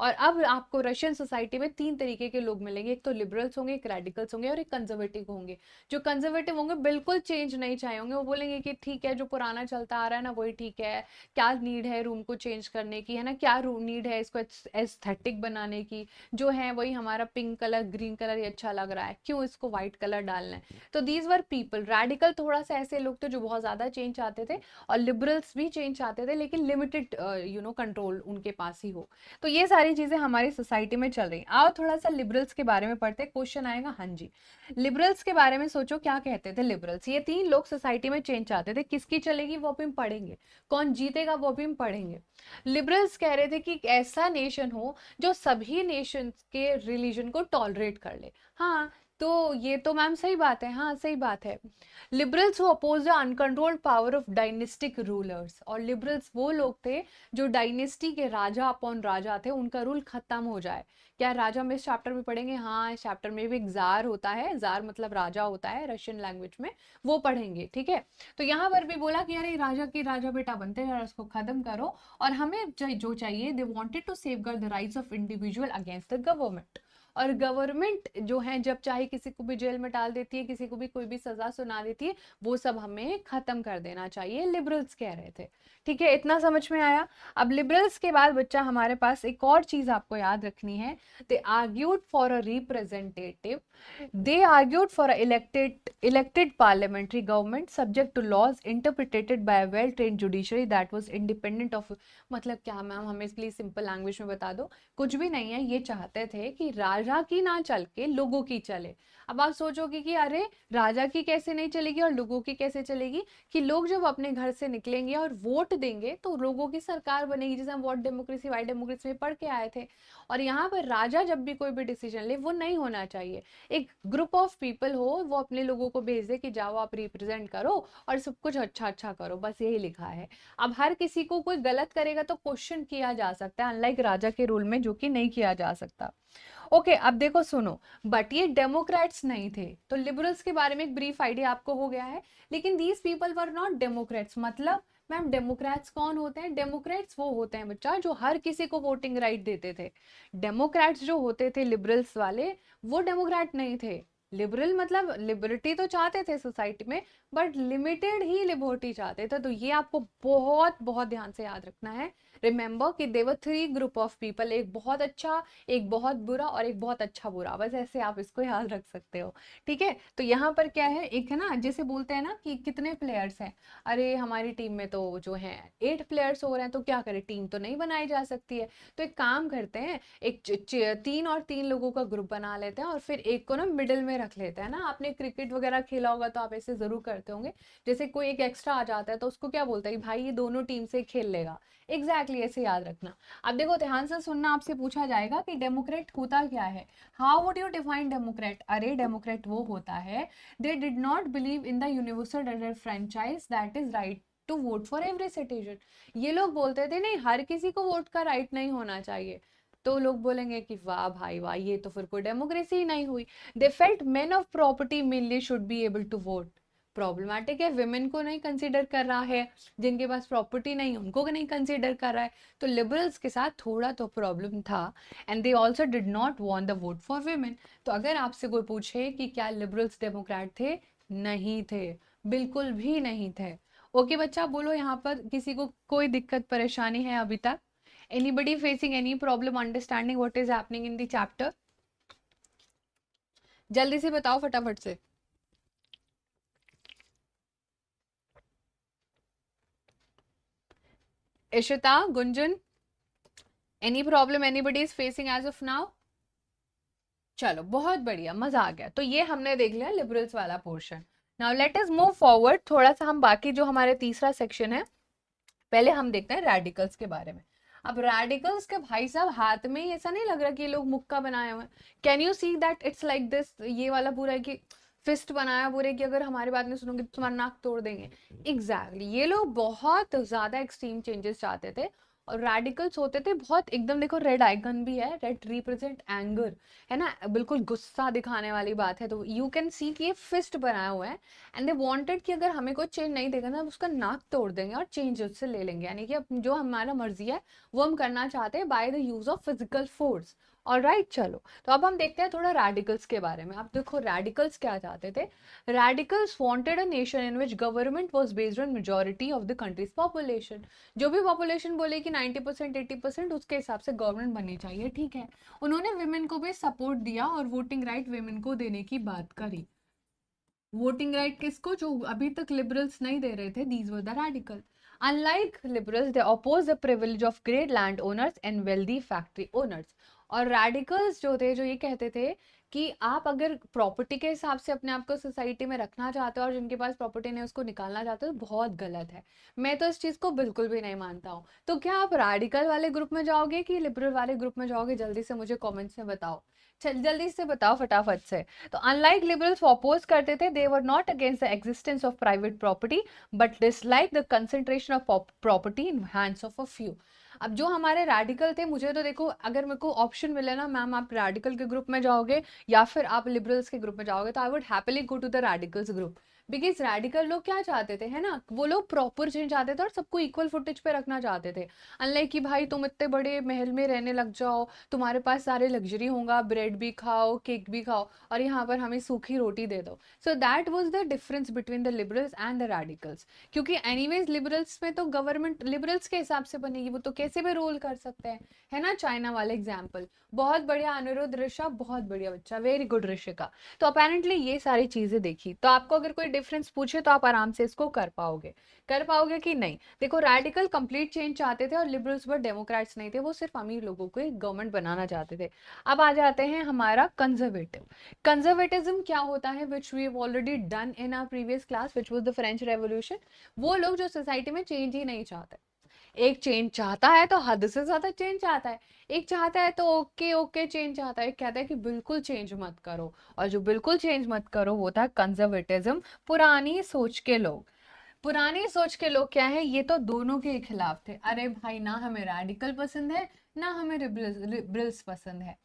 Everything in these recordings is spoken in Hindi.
और अब आपको रशियन सोसाइटी में 3 तरीके के लोग मिलेंगे, एक तो लिबरल्स होंगे, एक रेडिकल्स होंगे और एक कंजर्वेटिव होंगे। जो कंजर्वेटिव होंगे बिल्कुल चेंज नहीं चाहेंगे, वो बोलेंगे कि ठीक है जो पुराना चलता आ रहा है ना वही ठीक है, क्या नीड है रूम को चेंज करने की, है ना, क्या नीड है इसको एस्थेटिक बनाने की, जो है वही हमारा पिंक कलर ग्रीन कलर ये अच्छा लग रहा है, क्यों इसको व्हाइट कलर डालना है। तो दीज वर पीपल। रेडिकल थोड़ा सा ऐसे लोग थे जो बहुत ज्यादा चेंज चाहते थे, और लिबरल्स भी चेंज चाहते थे लेकिन लिमिटेड कंट्रोल उनके पास ही हो। तो ये सारी चीजें हमारी सोसाइटी में चल रही। आओ थोड़ा सा लिबरल्स के बारे में पढ़ते, क्वेश्चन आएगा। हाँ जी, लिबरल्स के बारे में सोचो, क्या कहते थे लिबरल्स। ये 3 लोग सोसाइटी में चेंज चाहते थे, किसकी चलेगी वो भी हम पढ़ेंगे, कौन जीतेगा वो भी हम पढ़ेंगे। लिबरल्स कह रहे थे कि एक ऐसा नेशन हो जो सभी नेशंस के रिलीजन को टॉलरेट कर ले। हाँ, तो ये तो मैम सही बात है, हाँ सही बात है। Liberals who oppose the uncontrolled power of dynastic rulers. और लिबरल्स वो लोग थे जो डायनेस्टी के राजा अपॉन राजा थे, उनका रूल खत्म हो जाए। क्या राजा में इस चैप्टर में पढ़ेंगे? हाँ, इस चैप्टर में भी एक जार होता है, जार मतलब राजा होता है रशियन लैंग्वेज में, वो पढ़ेंगे, ठीक है। तो यहाँ पर भी बोला कि अरे राजा की राजा बेटा बनते हैं, उसको खत्म करो, और हमें जो चाहिए, they wanted to safeguard the rights of individual against the government. और गवर्नमेंट जो है जब चाहे किसी को भी जेल में डाल देती है, किसी को भी कोई भी सजा सुना देती है, वो सब हमें खत्म कर देना चाहिए, लिबरल्स कह रहे थे। ठीक है, इतना समझ में आया। अब लिबरल्स के बाद बच्चा हमारे पास एक और चीज आपको याद रखनी है। They argued for a representative, they argued for a elected parliamentary government subject to laws interpreted by a well trained judiciary that was independent of। मतलब क्या मैम, हमें इसके लिए सिंपल लैंग्वेज में बता दो। कुछ भी नहीं है, ये चाहते थे कि राजा की ना चल के लोगों की चले। अब आप सोचोगे कि अरे राजा की कैसे नहीं चलेगी और लोगों की कैसे चलेगी, कि लोग जब अपने घर से निकलेंगे और वोट देंगे तो लोगों की सरकार बनेगी, जैसे हम वोट डेमोक्रेसी वाइट डेमोक्रेसी में पढ़ के आए थे। और यहाँ पर राजा जब भी कोई भी डिसीजन ले वो नहीं होना चाहिए, एक ग्रुप ऑफ पीपल हो, वो अपने लोगों को भेज दे कि जाओ आप रिप्रेजेंट करो और सब कुछ अच्छा अच्छा करो, बस यही लिखा है। अब हर किसी को कोई गलत करेगा तो क्वेश्चन किया जा सकता है, अनलाइक राजा के रूल में जो कि नहीं किया जा सकता। ओके, अब देखो सुनो, बट ये डेमोक्रेट्स नहीं थे। तो लिबरल्स के बारे में एक ब्रीफ आइडिया आपको हो गया है, लेकिन these people were not Democrats. मतलब मैम डेमोक्रेट्स कौन होते हैं? डेमोक्रेट्स वो होते हैं बच्चा जो हर किसी को वोटिंग राइट देते थे। डेमोक्रेट्स जो होते थे लिबरल्स वाले, वो डेमोक्रेट नहीं थे। लिबरल मतलब लिबर्टी तो चाहते थे सोसाइटी में, बट लिमिटेड ही लिबर्टी चाहते थे। तो ये आपको बहुत बहुत ध्यान से याद रखना है। रिमेंबर कि देवर 3 ग्रुप ऑफ पीपल, एक बहुत अच्छा, एक बहुत बुरा और एक बहुत अच्छा बुरा, बस ऐसे आप इसको याद रख सकते हो। ठीक है, तो यहाँ पर क्या है, एक है ना जैसे बोलते हैं ना कि कितने प्लेयर्स हैं, अरे हमारी टीम में तो जो है 8 प्लेयर्स हो रहे हैं, तो क्या करें, टीम तो नहीं बनाई जा सकती है। तो एक काम करते हैं, एक 3 और 3 लोगों का ग्रुप बना लेते हैं और फिर एक को ना मिडिल में रख लेते हैं ना। आपने क्रिकेट वगैरह खेला होगा तो आप ऐसे जरूर करते होंगे, जैसे कोई एक एक्स्ट्रा आ जाता है तो उसको क्या बोलता है कि भाई ये दोनों टीम से खेल लेगा। एग्जैक्टली ऐसे याद रखना। अब देखो ध्यान से सुनना, आपसे पूछा जाएगा कि डेमोक्रेट होता क्या है। How would you define democrat? अरे डेमोक्रेट वो होता है, they did not believe in the universal franchise that is right to vote for every citizen. ये लोग बोलते थे नहीं, हर किसी को वोट का राइट नहीं होना चाहिए। तो लोग बोलेंगे कि वाह भाई वाह, ये तो फिर कोई डेमोक्रेसी ही नहीं हुई। They felt men of property mainly should be able to vote. Problematic है, विमेन को नहीं कंसीडर कर रहा है, जिनके पास प्रॉपर्टी नहीं उनको नहीं कंसीडर कर रहा है। तो लिबरल्स के साथ थोड़ा तो प्रॉब्लम था, and they also did not want the vote for women. तो अगर आपसे कोई पूछे कि क्या लिबरल्स डेमोक्रेट थे, नहीं थे, बिल्कुल भी नहीं थे। ओके बच्चा, बोलो यहाँ पर किसी को कोई दिक्कत परेशानी है अभी तक? Anybody facing any problem understanding what is happening in the chapter? जल्दी से बताओ फटाफट से। Ishita, Gunjan, any problem anybody is facing as of now? चलो बहुत बढ़िया, मजा आ गया। तो ये हमने देख लिया लिबरल्स वाला portion. Now let us move forward, थोड़ा सा हम बाकी जो हमारे तीसरा सेक्शन है, पहले हम देखते हैं रेडिकल्स के बारे में। अब रेडिकल्स के भाई साहब हाथ में ही ऐसा नहीं लग रहा कि ये लोग मुक्का बनाए हुए हैं। Can you see that it's like this, ये वाला पूरा है कि फिस्ट बनाया पूरे कि अगर हमारी बात नहीं सुनोगे तो तुम्हारा नाक तोड़ देंगे। एग्जैक्टली ये लोग बहुत ज्यादा एक्सट्रीम चेंजेस चाहते थे, और रेडिकल्स होते थे बहुत एकदम, देखो रेड आइकन भी है, रेड रिप्रेजेंट एंगर, है ना, बिल्कुल गुस्सा दिखाने वाली बात है, तो यू कैन सी कि ये फिस्ट बनाया हुआ है। एंड दे वांटेड कि अगर हमें कोई चेंज नहीं देगा ना, हम उसका नाक तोड़ देंगे और चेंज उससे ले लेंगे, यानी कि अब जो हमारा मर्जी है वो हम करना चाहते हैं by the use of physical force. Alright, चलो तो अब हम देखते हैं थोड़ा रेडिकल्स के बारे में। अब देखो रेडिकल्स क्या चाहते थे। Radicals wanted a nation in which government was based on majority of the countries population. जो भी पॉपुलेशन बोले कि 90% 80%, उसके हिसाब से गवर्नमेंट बननी चाहिए, ठीक है। उन्होंने विमेन को भी सपोर्ट दिया और वोटिंग राइट विमेन को देने की बात करी। वोटिंग राइट किसको, जो अभी तक लिबरल्स नहीं दे रहे थे, these were the radical. Unlike liberals they oppose the privilege of great land owners and wealthy factory owners. और रेडिकल्स जो थे, जो ये कहते थे कि आप अगर प्रॉपर्टी के हिसाब से अपने आप को सोसाइटी में रखना चाहते हो और जिनके पास प्रॉपर्टी नहीं उसको निकालना चाहते हो, तो बहुत गलत है। मैं तो इस चीज को बिल्कुल भी नहीं मानता हूँ। तो क्या आप रेडिकल वाले ग्रुप में जाओगे कि लिबरल वाले ग्रुप में जाओगे, जल्दी से मुझे कमेंट्स में बताओ। चल जल्दी से बताओ फटाफट से। तो अनलाइक लिबरल्स अपोज करते थे, they were not against the existence of private property but dislike the concentration of property in hands of a few. अब जो हमारे रेडिकल थे, मुझे तो देखो अगर मेरे को ऑप्शन मिले ना, मैम आप रेडिकल के ग्रुप में जाओगे या फिर आप लिबरल्स के ग्रुप में जाओगे, तो I would happily go to the radicals group. Because radical लोग क्या चाहते थे, है ना, वो लोग प्रॉपर चेंज चाहते थे और सबको इक्वल फुटेज पे रखना चाहते थे। अनलाइक कि भाई तुम इतने बड़े महल में रहने लग जाओ, तुम्हारे पास सारे लग्जरी होगा, ब्रेड भी खाओ केक भी खाओ, और यहाँ पर हमें सूखी रोटी दे दो। So that was the difference between the liberals and the radicals. क्योंकि एनीवेज लिबरल्स में तो गवर्नमेंट लिबरल्स के हिसाब से बनेगी, वो तो कैसे भी रूल कर सकते हैं, है ना। चाइना वाले एग्जाम्पल, बहुत बढ़िया अनिरुद्ध ऋषभ, बहुत बढ़िया बच्चा, वेरी गुड ऋषिका। तो अपेरेंटली ये सारी चीजें देखी, तो आपको अगर कोई डिफरेंस पूछे तो आप आराम से इसको कर पाओगे कि नहीं। देखो रेडिकल कंप्लीट चेंज चाहते थे और लिबरल्स वर डेमोक्रेट्स नहीं थे, वो सिर्फ अमीर लोगों को गवर्नमेंट बनाना चाहते थे। अब आ जाते हैं हमारा कंजर्वेटिव। कंजर्वेटिज्म क्या होता है, which we have already done in our previous class, which was the French Revolution. वो लोग जो सोसाइटी में चेंज ही नहीं चाहते। एक चेंज चाहता है तो हद से ज्यादा चेंज चाहता है, एक चाहता है तो ओके ओके चेंज चाहता है, एक कहता है कि बिल्कुल चेंज मत करो। और जो बिल्कुल चेंज मत करो वो था कंजर्वेटिज्म, पुरानी सोच के लोग। पुरानी सोच के लोग क्या है, ये तो दोनों के खिलाफ थे। अरे भाई ना हमें रेडिकल पसंद है ना हमें लिबरल्स पसंद है।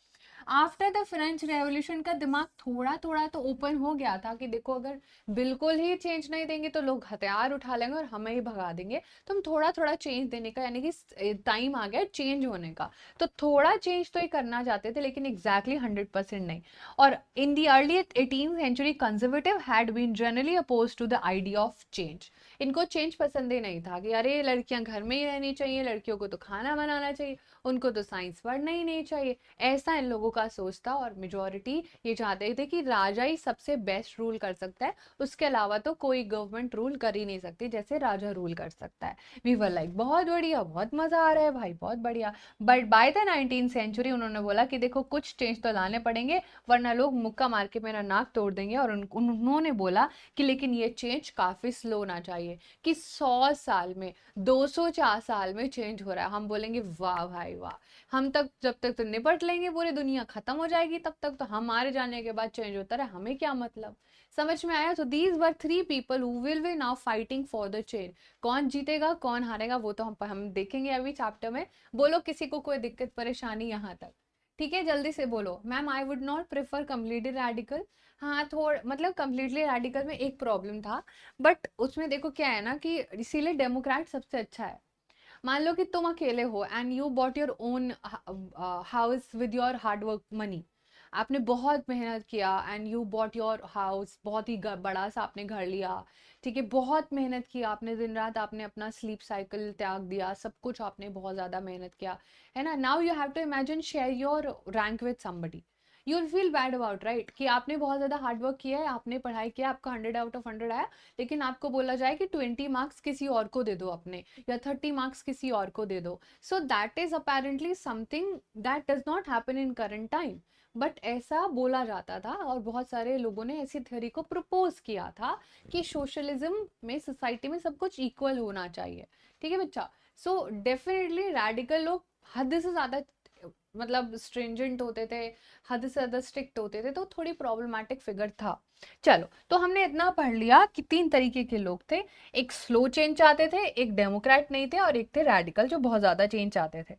आफ्टर द फ्रेंच रेवोल्यूशन का दिमाग थोड़ा थोड़ा तो ओपन हो गया था कि देखो अगर बिल्कुल ही चेंज नहीं देंगे तो लोग हथियार उठा लेंगे और हमें ही भगा देंगे, तो हम थोड़ा थोड़ा चेंज देने का, यानी कि टाइम आ गया चेंज होने का। तो थोड़ा चेंज तो ये करना चाहते थे लेकिन एग्जैक्टली 100% नहीं। और in the early 18th century conservative had been generally oppose to the idea of change. इनको चेंज पसंद ही नहीं था कि अरे लड़कियां घर में ही रहनी चाहिए, लड़कियों को तो खाना बनाना चाहिए, उनको तो साइंस पढ़ना ही नहीं चाहिए, ऐसा इन लोगों का सोच था। और मेजोरिटी ये चाहते थे कि राजा ही सबसे बेस्ट रूल कर सकता है, उसके अलावा तो कोई गवर्नमेंट रूल कर ही नहीं सकती जैसे राजा रूल कर सकता है। वी वर लाइक बहुत बढ़िया, बहुत मजा आ रहा है भाई, बहुत बढ़िया। But by the 19th century उन्होंने बोला कि देखो कुछ चेंज तो लाने पड़ेंगे, वरना लोग मुक्का मार के मेरा नाक तोड़ देंगे। और उन्होंने बोला कि लेकिन ये चेंज काफी स्लो होना चाहिए, कि 100 साल में 204 साल में चेंज हो रहा है। हम बोलेंगे वाह भाई वाह, हम तक जब तक तो निपट लेंगे, पूरी दुनिया खत्म हो जाएगी, तब तक तो हमारे जाने के बाद चेंज होता रहे, हमें क्या मतलब। समझ में आया। तो these were three people who will be now fighting for the change. कौन जीतेगा कौन हारेगा वो तो हम देखेंगे अभी चैप्टर में। बोलो किसी को कोई दिक्कत परेशानी यहाँ तक, ठीक है, जल्दी से बोलो। Ma'am I would not prefer completely radical. हाँ थोड़ा मतलब कम्प्लीटली रेडिकल में एक प्रॉब्लम था, बट उसमें देखो क्या है ना कि इसीलिए डेमोक्रेट सबसे अच्छा है। मान लो कि तुम अकेले हो and you bought your own house with your hard work money. आपने बहुत मेहनत किया and you bought your house, बहुत ही बड़ा सा आपने घर लिया, ठीक है, बहुत मेहनत की आपने, दिन रात आपने अपना स्लीप साइकिल त्याग दिया, सब कुछ आपने बहुत ज्यादा मेहनत किया, है ना। Now you have to imagine share your rank with somebody, you will feel bad about right, कि आपने बहुत ज्यादा हार्ड वर्क किया है, आपने पढ़ाई किया, आपका 100 आउट ऑफ 100 आया, लेकिन आपको बोला जाए कि 20 मार्क्स किसी और को दे दो अपने, या 30 मार्क्स किसी और को दे दो। So that is apparently something that does not happen in current time, but ऐसा बोला जाता था और बहुत सारे लोगों ने ऐसी थ्योरी को प्रपोज किया था कि सोशलिज्म में सोसाइटी में सब कुछ इक्वल होना चाहिए, ठीक है बच्चा। सो डेफिनेटली रेडिकल लोग हद से ज्यादा मतलब स्ट्रिंजेंट होते थे, हद से ज़्यादा स्ट्रिक्ट होते थे, तो थोड़ी प्रॉब्लमैटिक फिगर था। चलो, तो हमने इतना पढ़ लिया कि 3 तरीके के लोग थे, एक स्लो चेंज चाहते थे, एक डेमोक्रेट नहीं थे और एक थे रेडिकल जो बहुत ज़्यादा चेंज चाहते थे।